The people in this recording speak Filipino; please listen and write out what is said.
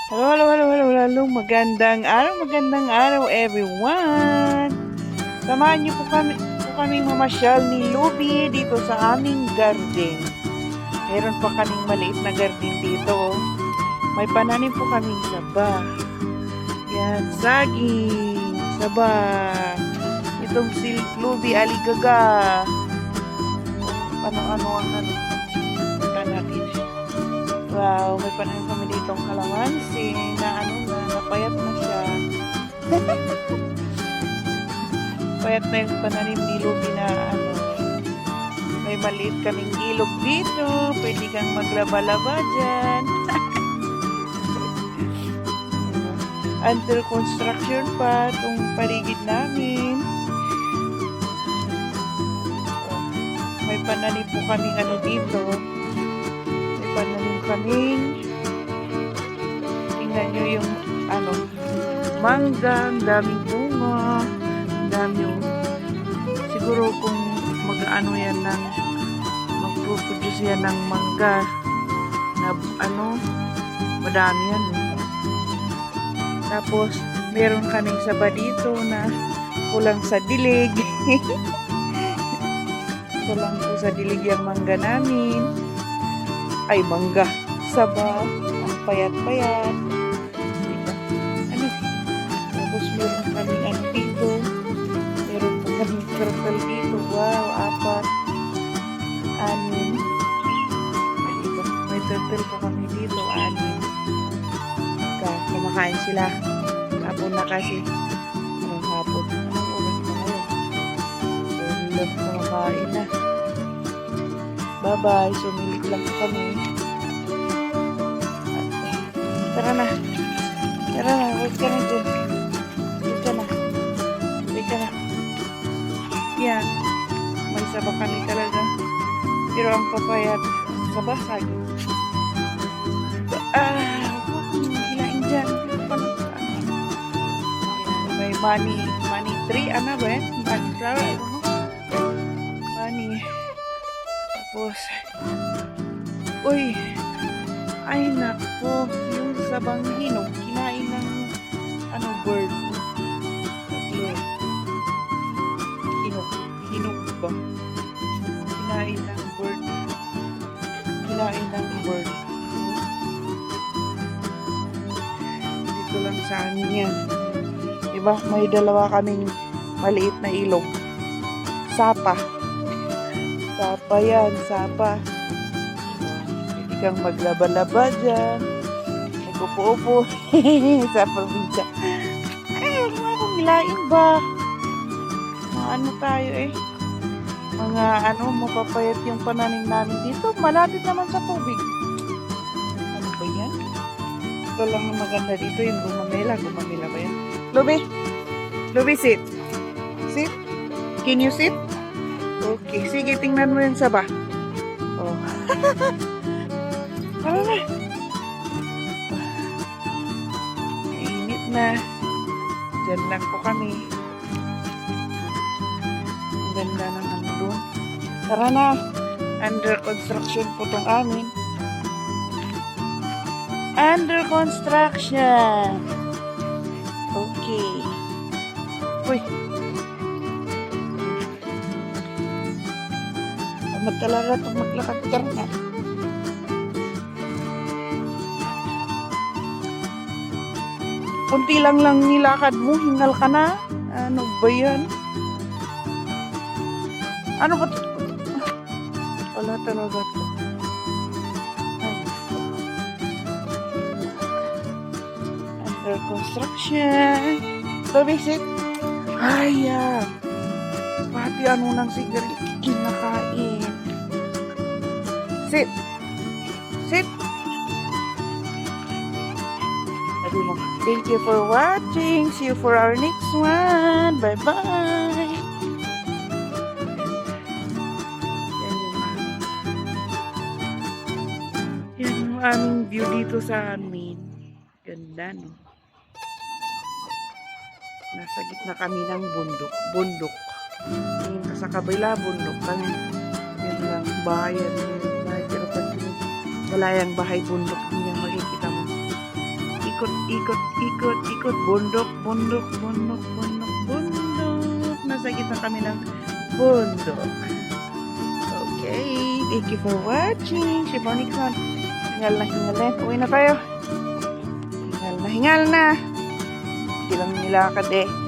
Hello, magandang araw everyone. Samahan niyo po kaming mamasyal ni Luby dito sa aming garden. Meron pa kaming maliit na garden dito. May pananim po kaming saba. Yan, saging, saba. Itong si Luby aligaga. Ano ang punta natin. Wow, may pananim kami ditong kalamansi na napayat na siya. Payat na yung pananim ni Luby na may maliit kaming ilog dito. Pwede kang maglaba-laba dyan. Under construction pa itong paligid namin. May pananim po kaming dito. Pananim kaming tingnan nyo yung mangga, ang daming bunga, ang daming siguro kung magpo-produce yan ng mangga na madami yan tapos meron kaming saba dito na kulang sa dilig kulang po sa dilig yung mangga namin. Ay, mangga. Saba. Ang payat-payat. Diba? Tapos meron kaming dito. Meron pa kaming turtle dito. Wow, 4. 6. Diba? May turtle pa kami dito. 6. Kumakain sila. Hapon na kasi. Anong hapon? Anong oras na ngayon? Kumakain na. Bye-bye. Sumilit lang kami. Tara na. Wait ka na dyan. Wait ka na. Yan. May saba kami talaga. Pero ang papayat sa basag. Hilain dyan. May money tree. Ano ba yan? Money flower. Money. Tapos, uy, ay nako, yung sabang hinog, kinain ng bird. Hinog ba? Kinain ng bird. Dito lang sa amin yan. Diba, may dalawa kaming maliit na ilog. Sapa yan. Hindi kang maglaba-laba dyan. Nag-upo-upo sa probinsya. Ay, huwag mo akong hilain ba? Tayo mapapayat yung pananim namin dito. Malapit naman sa tubig. Ano ba yan? Ito lang ang maganda dito, yung gumamela. Gumamela ba yan? Luby, sit. Sit? Can you sit? Okay, sige, tingnan mo yung saba. Oh. Tara na. Mainit na. Diyan lang po kami. Ang ganda ng doon. Tara na. Under construction po itong amin. Under construction. Okay. Uy. Talaga itong maglakad ka na. Kunti lang nilakad mo, hingal ka na. Ano ba yan? Ano ba ito? Wala talaga ito. Under construction. So basic. Ayan. Pati ng sigarilyo kinakain. Sit. Sabi mo, thank you for watching. See you for our next one. Bye-bye. Yan yung aming view dito sa amin. Ganda, no? Nasa gitna kami ng bundok. Tingin ka sa kabila, bundok kami. Yan lang, bahayan. Pero pag wala yung bahay bundok, hindi makikita mo. ikot, ikot, ikot, ikot, bundok, bundok, bundok, bundok, bundok. Nasa gitna kami ng bundok. Okay, thank you for watching. Si Bonnie-Con. Hingal na, hingal na. Uwi na tayo. Hingal na, hingal na. Hindi lang nilakad eh.